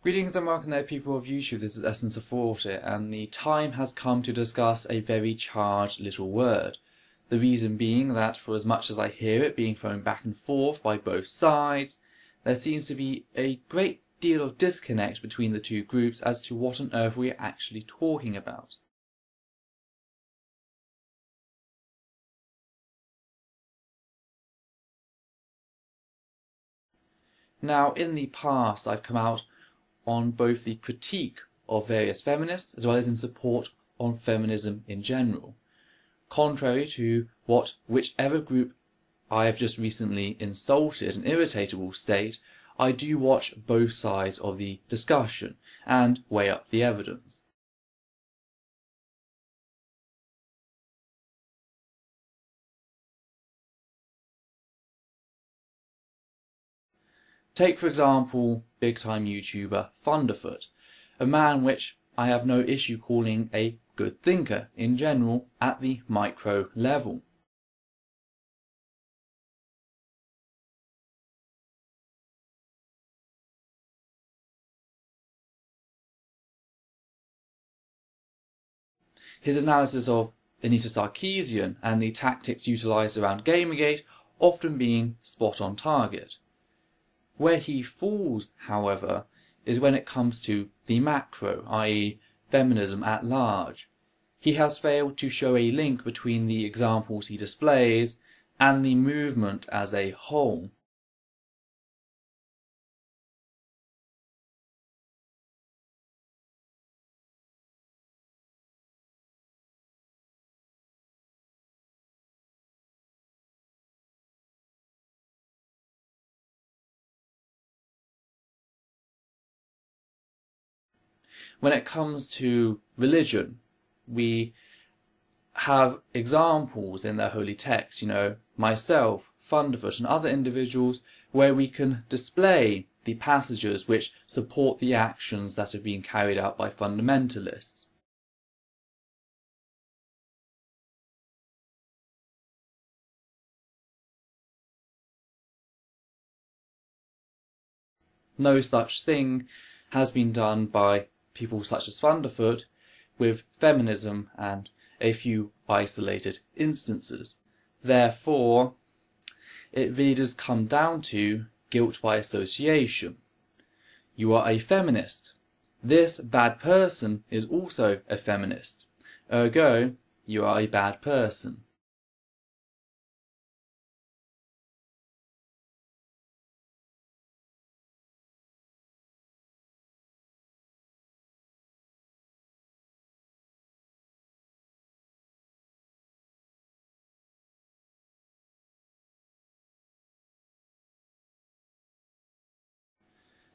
Greetings and welcome there, people of YouTube. This is Essence of Thought here, and the time has come to discuss a very charged little word. The reason being that for as much as I hear it being thrown back and forth by both sides, there seems to be a great deal of disconnect between the two groups as to what on earth we are actually talking about. Now, in the past, I've come out on both the critique of various feminists as well as in support on feminism in general. Contrary to what whichever group I have just recently insulted and irritated will state, I do watch both sides of the discussion and weigh up the evidence. Take, for example, big-time YouTuber Thunderfoot, a man which I have no issue calling a good thinker in general at the micro level. His analysis of Anita Sarkeesian and the tactics utilised around Gamergate often being spot on target. Where he falls, however, is when it comes to the macro, i.e. feminism at large. He has failed to show a link between the examples he displays and the movement as a whole. When it comes to religion, we have examples in their holy texts, myself, Thunderfoot and other individuals, where we can display the passages which support the actions that are being carried out by fundamentalists. No such thing has been done by people such as Thunderfoot with feminism and a few isolated instances. Therefore, it really does come down to guilt by association. You are a feminist. This bad person is also a feminist. Ergo, you are a bad person.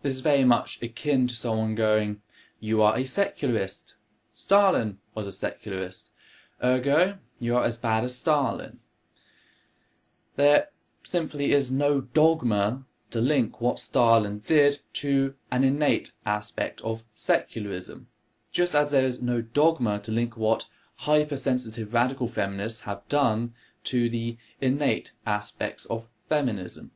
This is very much akin to someone going, you are a secularist. Stalin was a secularist. Ergo, you are as bad as Stalin. There simply is no dogma to link what Stalin did to an innate aspect of secularism, just as there is no dogma to link what hypersensitive radical feminists have done to the innate aspects of feminism.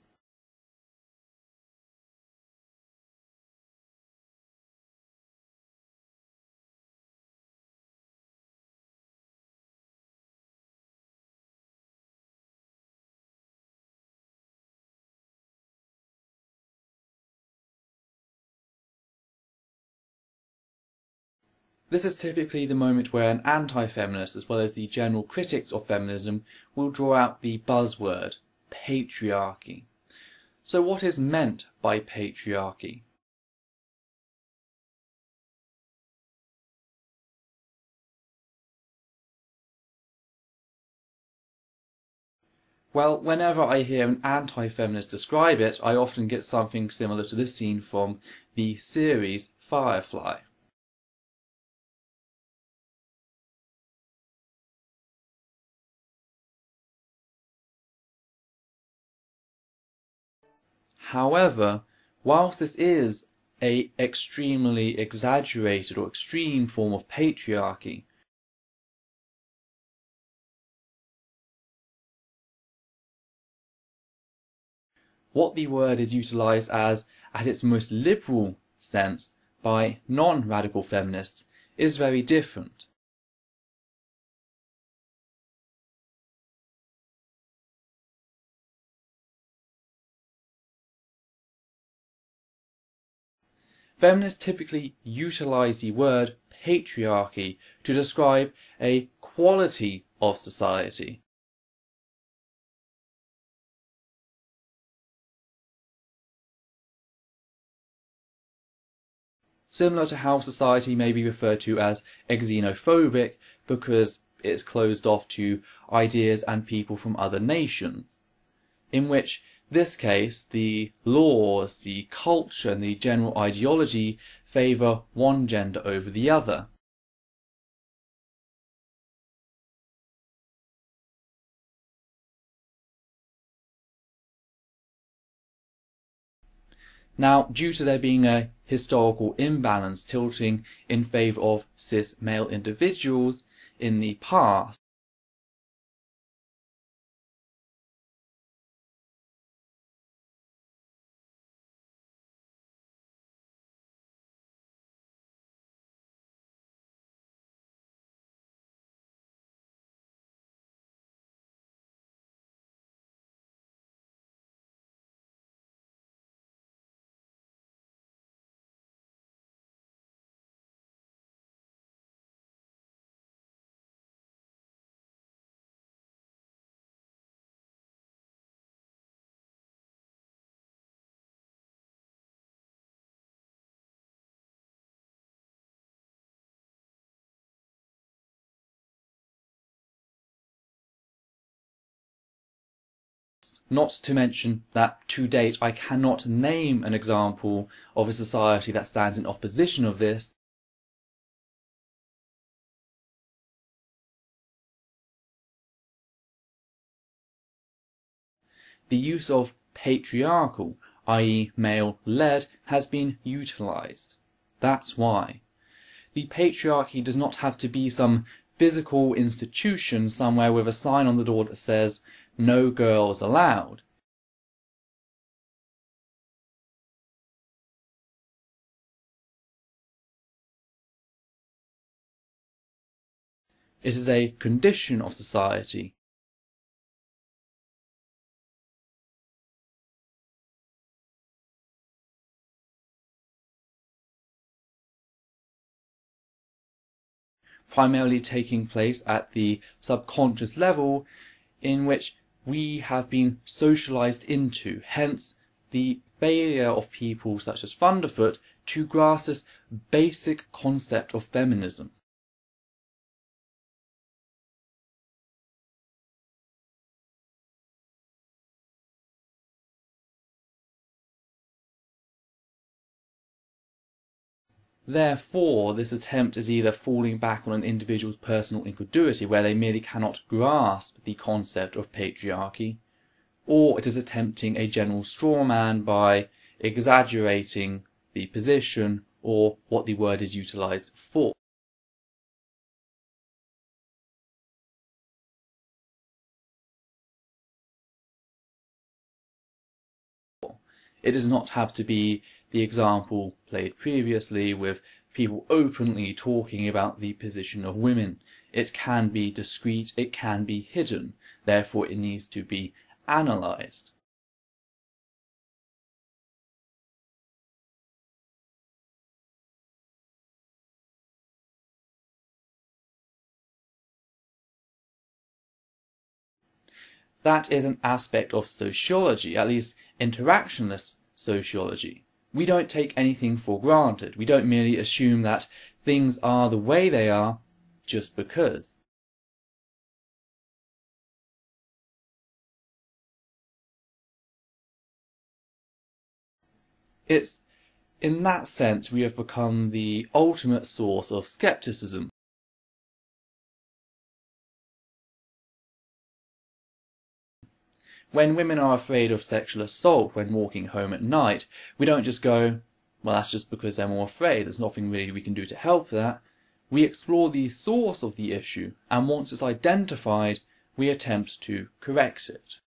This is typically the moment where an anti-feminist, as well as the general critics of feminism, will draw out the buzzword, patriarchy. So what is meant by patriarchy? Well, whenever I hear an anti-feminist describe it, I often get something similar to this scene from the series Firefly. However, whilst this is an extremely exaggerated or extreme form of patriarchy, what the word is utilised as at its most liberal sense by non-radical feminists is very different. Feminists typically utilise the word patriarchy to describe a quality of society. Similar to how society may be referred to as xenophobic because it's closed off to ideas and people from other nations, in which this case the laws, the culture and the general ideology favour one gender over the other. Now, due to there being a historical imbalance tilting in favour of cis male individuals in the past, not to mention that to date I cannot name an example of a society that stands in opposition of this, the use of patriarchal, i.e. male-led, has been utilised. That's why. The patriarchy does not have to be some physical institution somewhere with a sign on the door that says, "No girls allowed." It is a condition of society. Primarily taking place at the subconscious level in which we have been socialized into, hence the failure of people such as Thunderfoot to grasp this basic concept of feminism. Therefore, this attempt is either falling back on an individual's personal incredulity, where they merely cannot grasp the concept of patriarchy, or it is attempting a general straw man by exaggerating the position or what the word is utilised for. It does not have to be the example played previously with people openly talking about the position of women. It can be discreet, it can be hidden, therefore it needs to be analysed. That is an aspect of sociology, at least interactionless sociology. We don't take anything for granted. We don't merely assume that things are the way they are just because. It's in that sense we have become the ultimate source of skepticism. When women are afraid of sexual assault when walking home at night, we don't just go, well, that's just because they're more afraid, there's nothing really we can do to help that. We explore the source of the issue, and once it's identified, we attempt to correct it.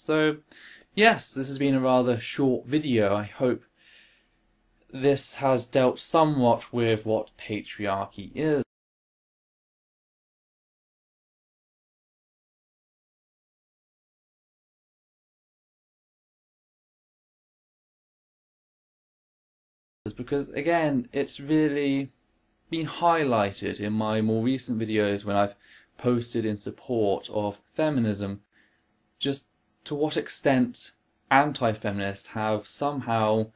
So, yes, this has been a rather short video. I hope this has dealt somewhat with what patriarchy is. Because, again, it's really been highlighted in my more recent videos when I've posted in support of feminism, just to what extent anti-feminists have somehow,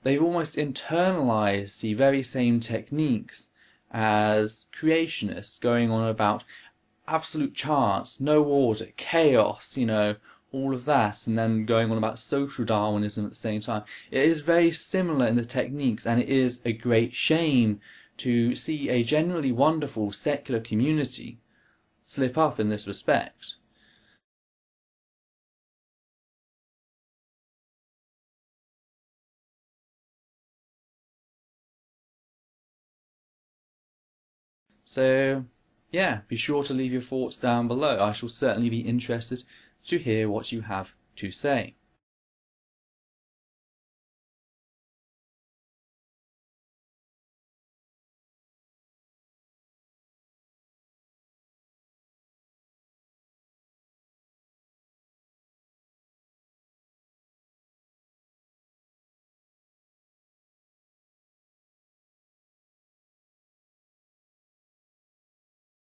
they've almost internalized the very same techniques as creationists, going on about absolute chance, no order, chaos, all of that, and then going on about social Darwinism at the same time. It is very similar in the techniques, and it is a great shame to see a generally wonderful secular community slip up in this respect. So, yeah, be sure to leave your thoughts down below. I shall certainly be interested to hear what you have to say.